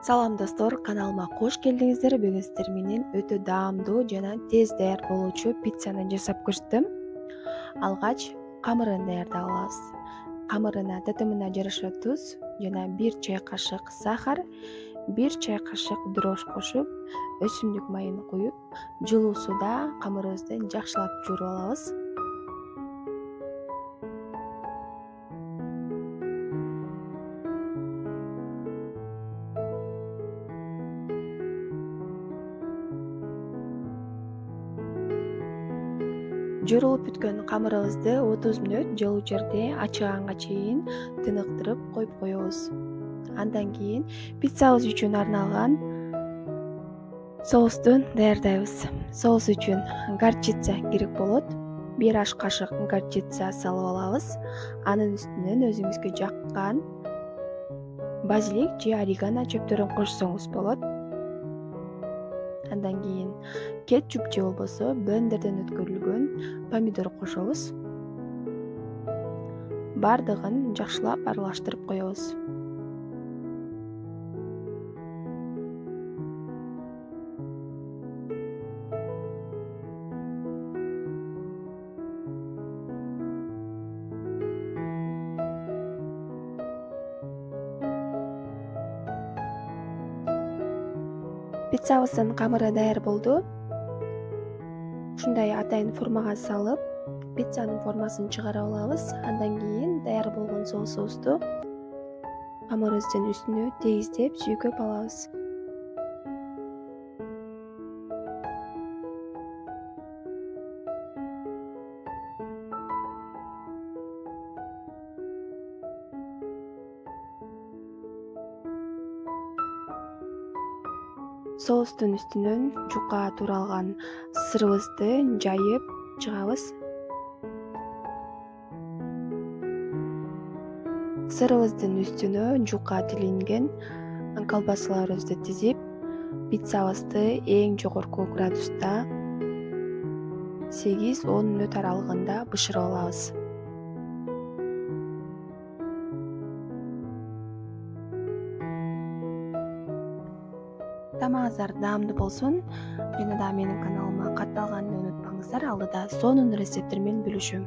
Салам достор, каналыма кош келдиңиздер. Бүгүн сиздер менен өтө даамдуу жана тез даяр болуучу пиццаны жасап көрсөтөм. Алгач камырын даярдап алабыз. Камырына татымына жараша туз жана 1 чай кашык сахар, 1 чай кашык дрожж кошуп, өсүмдүк майын куюп, жылуу суда камырыбызды жакшылап жууруп алабыз. Жуурулуп бүткөн камырыбызды 30 мүнөт жылуу жерде ачыганга чейин тыныктырып коюп коебуз. Андан кийин пиццабыз үчүн арналган соусту даярдайбыз. Соус үчүн горчица керек болот. 1 аш кашык горчица салып алабыз. Анын үстүнөн өзүңүзгө жаккан базилик же орегано чөптөрүн кошсоңуз болот. Андан кийин кетчуп же болбосо блендерден өткөрүлгөн помидор кошобуз. Бардыгын жакшылап аралаштырып коебуз. Пиццабыздын камыры даяр болду. Ушундай атайын формага салып, пиццанын формасын чыгарып алабыз. Андан кийин даяр болгон соусубузду камырыбыздын үстүнө тегиздеп сүйкөп алабыз. Соустун үстүнөн жука туралган сырыбызды жайып чыгабыз. Сырыбыздын үстүнө жука тилинген колбасаларыбызды тизип, пиццабызды эң жогорку градуста 8-10 мүнөт аралыгында бышырып алабыз. Тамагыңыздар даамдуу болсун. Жана да менин каналыма катталганды унутпаңыздар. Алдыда сонун рецепттер менен бөлүшөм.